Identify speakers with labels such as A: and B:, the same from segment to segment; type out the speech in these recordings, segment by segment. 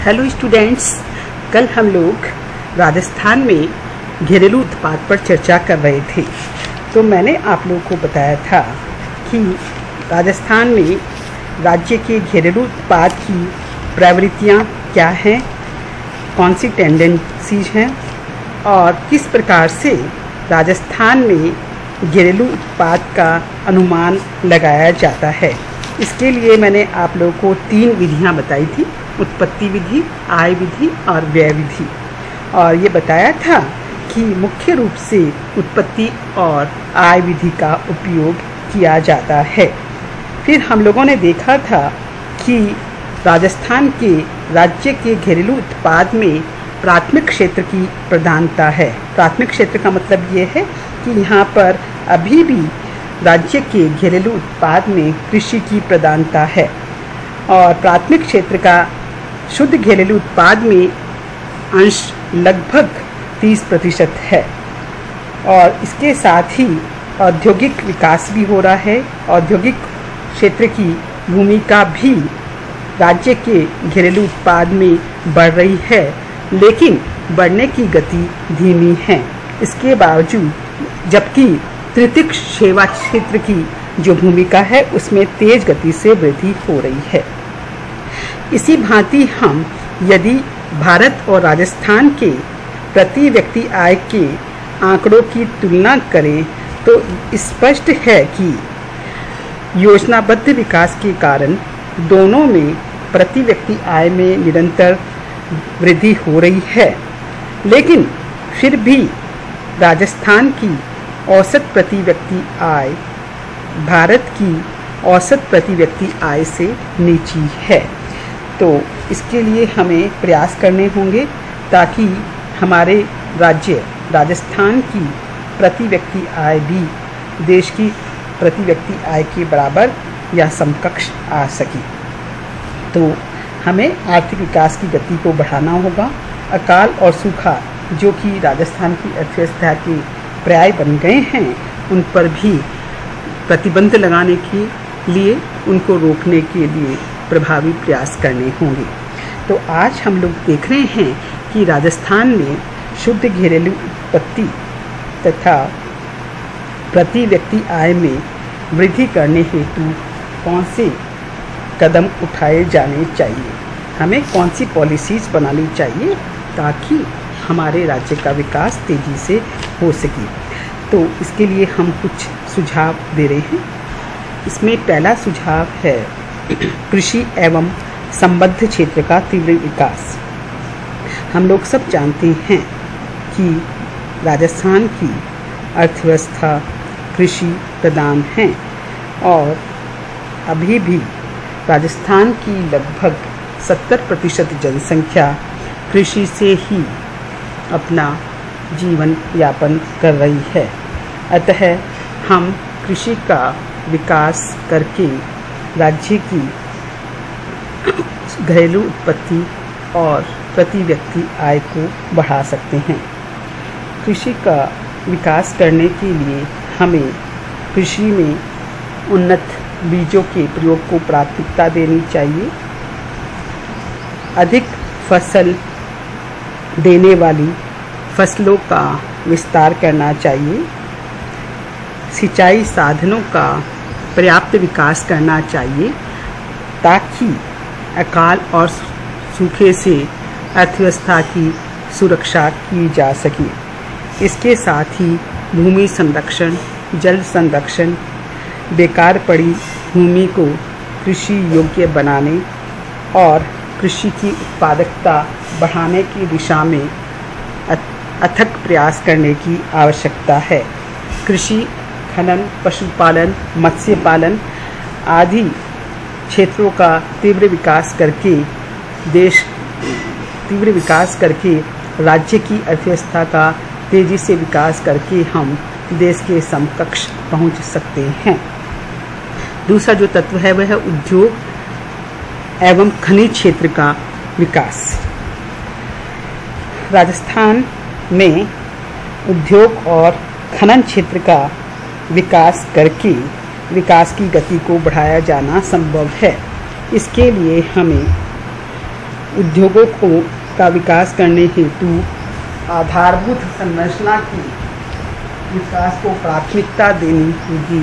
A: Hello students, कल हम लोग राजस्थान में घरेलू उत्पाद पर चर्चा कर रहे थे। तो मैंने आप लोगों को बताया था कि राजस्थान में राज्य के घरेलू उत्पाद की प्रवृत्तियाँ क्या हैं, कौन सी टेंडेंसीज हैं और किस प्रकार से राजस्थान में घरेलू उत्पाद का अनुमान लगाया जाता है। इसके लिए मैंने आप लोगों को 3 विधियाँ बताई थी, उत्पत्ति विधि, आय विधि और व्यय विधि। और ये बताया था कि मुख्य रूप से उत्पत्ति और आय विधि का उपयोग किया जाता है। फिर हम लोगों ने देखा था कि राजस्थान के राज्य के घरेलू उत्पाद में प्राथमिक क्षेत्र की प्रधानता है। प्राथमिक क्षेत्र का मतलब ये है कि यहाँ पर अभी भी राज्य के घरेलू उत्पाद में कृषि की प्रधानता है और प्राथमिक क्षेत्र का शुद्ध घरेलू उत्पाद में अंश लगभग 30% है। और इसके साथ ही औद्योगिक विकास भी हो रहा है। औद्योगिक क्षेत्र की भूमिका भी राज्य के घरेलू उत्पाद में बढ़ रही है, लेकिन बढ़ने की गति धीमी है। इसके बावजूद जबकि तृतीयक सेवा क्षेत्र की जो भूमिका है उसमें तेज गति से वृद्धि हो रही है। इसी भांति हम यदि भारत और राजस्थान के प्रति व्यक्ति आय के आंकड़ों की तुलना करें तो स्पष्ट है कि योजनाबद्ध विकास के कारण दोनों में प्रति व्यक्ति आय में निरंतर वृद्धि हो रही है, लेकिन फिर भी राजस्थान की औसत प्रति व्यक्ति आय भारत की औसत प्रति व्यक्ति आय से नीची है। तो इसके लिए हमें प्रयास करने होंगे ताकि हमारे राज्य राजस्थान की प्रति व्यक्ति आय भी देश की प्रति व्यक्ति आय के बराबर या समकक्ष आ सके। तो हमें आर्थिक विकास की गति को बढ़ाना होगा। अकाल और सूखा जो कि राजस्थान की अर्थव्यवस्था के पर्याय बन गए हैं, उन पर भी प्रतिबंध लगाने के लिए, उनको रोकने के लिए प्रभावी प्रयास करने होंगे। तो आज हम लोग देख रहे हैं कि राजस्थान में शुद्ध घरेलू उत्पत्ति तथा प्रति व्यक्ति आय में वृद्धि करने हेतु कौन से कदम उठाए जाने चाहिए, हमें कौन सी पॉलिसीज़ बनानी चाहिए ताकि हमारे राज्य का विकास तेज़ी से हो सके। तो इसके लिए हम कुछ सुझाव दे रहे हैं। इसमें पहला सुझाव है कृषि एवं संबद्ध क्षेत्र का तीव्र विकास। हम लोग सब जानते हैं कि राजस्थान की अर्थव्यवस्था कृषि प्रधान है और अभी भी राजस्थान की लगभग 70% जनसंख्या कृषि से ही अपना जीवन यापन कर रही है। अतः हम कृषि का विकास करके राज्य की घरेलू उत्पत्ति और प्रति व्यक्ति आय को बढ़ा सकते हैं। कृषि का विकास करने के लिए हमें कृषि में उन्नत बीजों के प्रयोग को प्राथमिकता देनी चाहिए। अधिक फसल देने वाली फसलों का विस्तार करना चाहिए। सिंचाई साधनों का पर्याप्त विकास करना चाहिए ताकि अकाल और सूखे से अर्थव्यवस्था की सुरक्षा की जा सके। इसके साथ ही भूमि संरक्षण, जल संरक्षण, बेकार पड़ी भूमि को कृषि योग्य बनाने और कृषि की उत्पादकता बढ़ाने की दिशा में अथक प्रयास करने की आवश्यकता है। कृषि, खनन, पशुपालन, मत्स्य पालन आदि क्षेत्रों का तीव्र विकास करके राज्य की अर्थव्यवस्था का तेजी से विकास करके हम देश के समकक्ष पहुंच सकते हैं। दूसरा जो तत्व है वह है उद्योग एवं खनिज क्षेत्र का विकास। राजस्थान में उद्योग और खनन क्षेत्र का विकास करके विकास की गति को बढ़ाया जाना संभव है। इसके लिए हमें उद्योगों का विकास करने हेतु आधारभूत संरचना की विकास को प्राथमिकता देनी होगी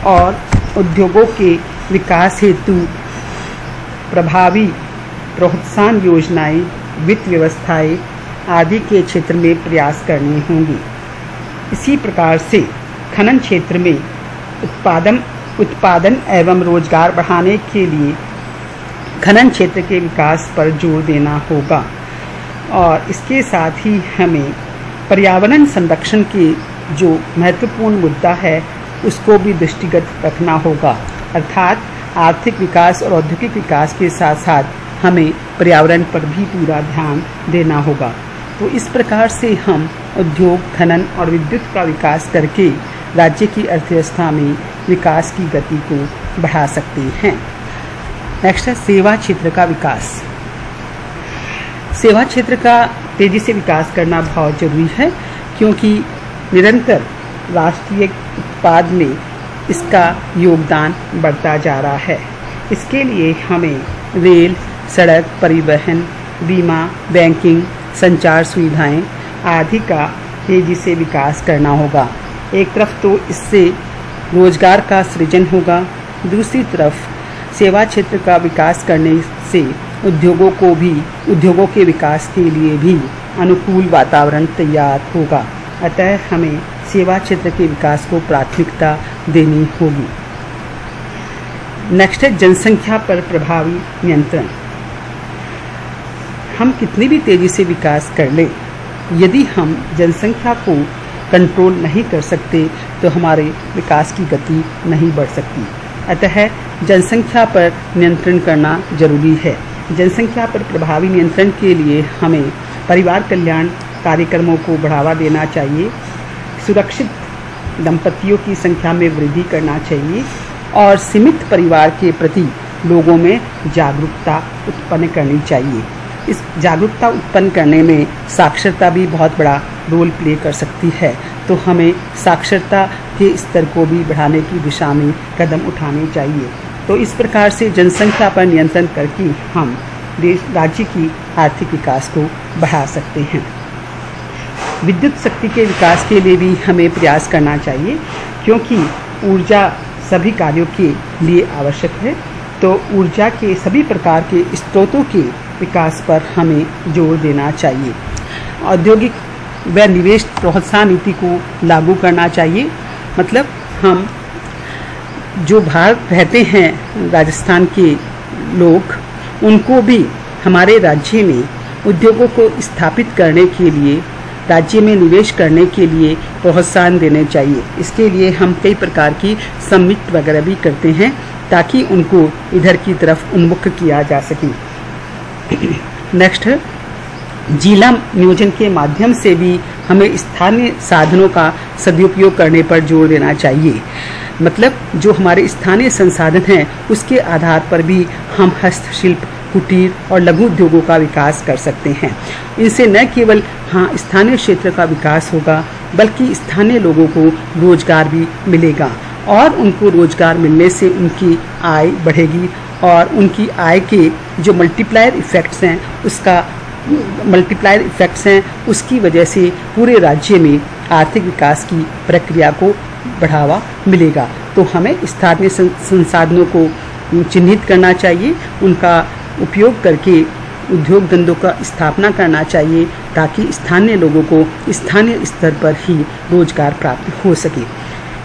A: और उद्योगों के विकास हेतु प्रभावी प्रोत्साहन योजनाएं, वित्त व्यवस्थाएं आदि के क्षेत्र में प्रयास करने होंगे। इसी प्रकार से खनन क्षेत्र में उत्पादन एवं रोजगार बढ़ाने के लिए खनन क्षेत्र के विकास पर जोर देना होगा और इसके साथ ही हमें पर्यावरण संरक्षण के जो महत्वपूर्ण मुद्दा है उसको भी दृष्टिगत रखना होगा। अर्थात आर्थिक विकास और औद्योगिक विकास के साथ साथ हमें पर्यावरण पर भी पूरा ध्यान देना होगा। तो इस प्रकार से हम उद्योग, खनन और विद्युत का विकास करके राज्य की अर्थव्यवस्था में विकास की गति को बढ़ा सकते हैं। नेक्स्ट है सेवा क्षेत्र का विकास। सेवा क्षेत्र का तेजी से विकास करना बहुत जरूरी है क्योंकि निरंतर राष्ट्रीय उत्पाद में इसका योगदान बढ़ता जा रहा है। इसके लिए हमें रेल, सड़क, परिवहन, बीमा, बैंकिंग, संचार सुविधाएं आदि का तेजी से विकास करना होगा। एक तरफ तो इससे रोजगार का सृजन होगा, दूसरी तरफ सेवा क्षेत्र का विकास करने से उद्योगों के विकास के लिए भी अनुकूल वातावरण तैयार होगा। अतः हमें सेवा क्षेत्र के विकास को प्राथमिकता देनी होगी। नेक्स्ट है जनसंख्या पर प्रभावी नियंत्रण। हम कितनी भी तेजी से विकास कर लें, यदि हम जनसंख्या को कंट्रोल नहीं कर सकते तो हमारे विकास की गति नहीं बढ़ सकती। अतः जनसंख्या पर नियंत्रण करना जरूरी है। जनसंख्या पर प्रभावी नियंत्रण के लिए हमें परिवार कल्याण कार्यक्रमों को बढ़ावा देना चाहिए, सुरक्षित दंपतियों की संख्या में वृद्धि करना चाहिए और सीमित परिवार के प्रति लोगों में जागरूकता उत्पन्न करनी चाहिए। इस जागरूकता उत्पन्न करने में साक्षरता भी बहुत बड़ा रोल प्ले कर सकती है। तो हमें साक्षरता के स्तर को भी बढ़ाने की दिशा में कदम उठाने चाहिए। तो इस प्रकार से जनसंख्या पर नियंत्रण करके हम राज्य की आर्थिक विकास को बढ़ा सकते हैं। विद्युत शक्ति के विकास के लिए भी हमें प्रयास करना चाहिए क्योंकि ऊर्जा सभी कार्यों के लिए आवश्यक है। तो ऊर्जा के सभी प्रकार के स्रोतों के विकास पर हमें जोर देना चाहिए। औद्योगिक व निवेश प्रोत्साहन नीति को लागू करना चाहिए। मतलब हम जो बाहर रहते हैं राजस्थान के लोग, उनको भी हमारे राज्य में उद्योगों को स्थापित करने के लिए, राज्य में निवेश करने के लिए प्रोत्साहन देने चाहिए। इसके लिए हम कई प्रकार की समिट वगैरह भी करते हैं ताकि उनको इधर की तरफ उन्मुख किया जा सके। नेक्स्ट, जिला नियोजन के माध्यम से भी हमें स्थानीय साधनों का सदुपयोग करने पर जोर देना चाहिए। मतलब जो हमारे स्थानीय संसाधन हैं उसके आधार पर भी हम हस्तशिल्प, कुटीर और लघु उद्योगों का विकास कर सकते हैं। इनसे न केवल स्थानीय क्षेत्र का विकास होगा बल्कि स्थानीय लोगों को रोजगार भी मिलेगा और उनको रोजगार मिलने से उनकी आय बढ़ेगी और उनकी आय के जो मल्टीप्लायर इफेक्ट्स हैं उसकी वजह से पूरे राज्य में आर्थिक विकास की प्रक्रिया को बढ़ावा मिलेगा। तो हमें स्थानीय संसाधनों को चिन्हित करना चाहिए, उनका उपयोग करके उद्योग धंधों का स्थापना करना चाहिए ताकि स्थानीय लोगों को स्थानीय स्तर पर ही रोजगार प्राप्त हो सके।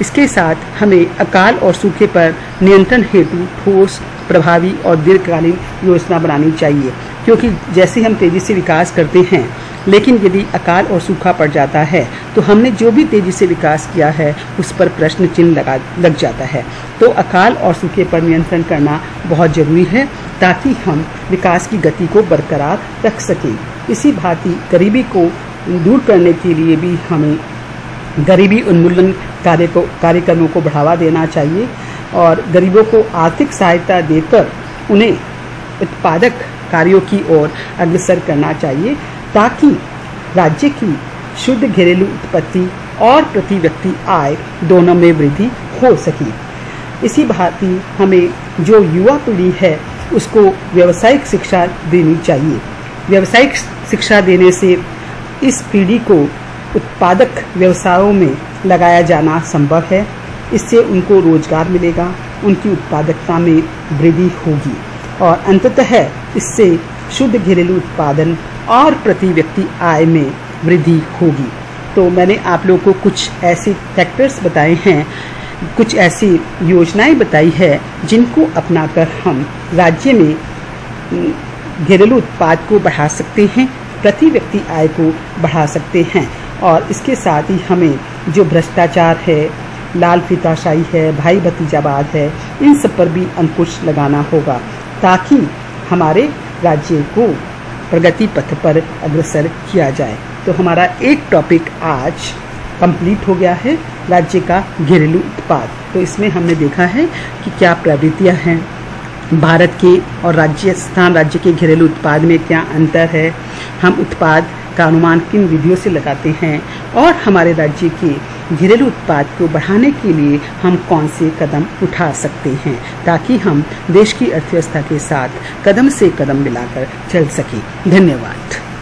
A: इसके साथ हमें अकाल और सूखे पर नियंत्रण हेतु ठोस, प्रभावी और दीर्घकालीन योजना बनानी चाहिए क्योंकि जैसे हम तेजी से विकास करते हैं लेकिन यदि अकाल और सूखा पड़ जाता है तो हमने जो भी तेजी से विकास किया है उस पर प्रश्न चिन्ह लग जाता है। तो अकाल और सूखे पर नियंत्रण करना बहुत जरूरी है ताकि हम विकास की गति को बरकरार रख सकें। इसी भांति गरीबी को दूर करने के लिए भी हमें गरीबी उन्मूलन कार्यक्रमों को बढ़ावा देना चाहिए और गरीबों को आर्थिक सहायता देकर उन्हें उत्पादक कार्यों की ओर अग्रसर करना चाहिए ताकि राज्य की शुद्ध घरेलू उत्पत्ति और प्रति व्यक्ति आय दोनों में वृद्धि हो सके। इसी भांति हमें जो युवा पीढ़ी है उसको व्यावसायिक शिक्षा देनी चाहिए। व्यावसायिक शिक्षा देने से इस पीढ़ी को उत्पादक व्यवसायों में लगाया जाना संभव है। इससे उनको रोजगार मिलेगा, उनकी उत्पादकता में वृद्धि होगी और अंततः इससे शुद्ध घरेलू उत्पादन और प्रति व्यक्ति आय में वृद्धि होगी। तो मैंने आप लोगों को कुछ ऐसे फैक्टर्स बताए हैं, कुछ ऐसी योजनाएं बताई है जिनको अपनाकर हम राज्य में घरेलू उत्पाद को बढ़ा सकते हैं, प्रति व्यक्ति आय को बढ़ा सकते हैं। और इसके साथ ही हमें जो भ्रष्टाचार है, लाल फीताशाही है, भाई भतीजावाद है, इन सब पर भी अंकुश लगाना होगा ताकि हमारे राज्य को प्रगति पथ पर अग्रसर किया जाए। तो हमारा एक टॉपिक आज कंप्लीट हो गया है, राज्य का घरेलू उत्पाद। तो इसमें हमने देखा है कि क्या प्रवृत्तियां हैं भारत के और राजस्थान राज्य के घरेलू उत्पाद में, क्या अंतर है, हम उत्पाद का अनुमान किन विधियों से लगाते हैं और हमारे राज्य के घरेलू उत्पाद को बढ़ाने के लिए हम कौन से कदम उठा सकते हैं ताकि हम देश की अर्थव्यवस्था के साथ कदम से कदम मिलाकर चल सकें। धन्यवाद।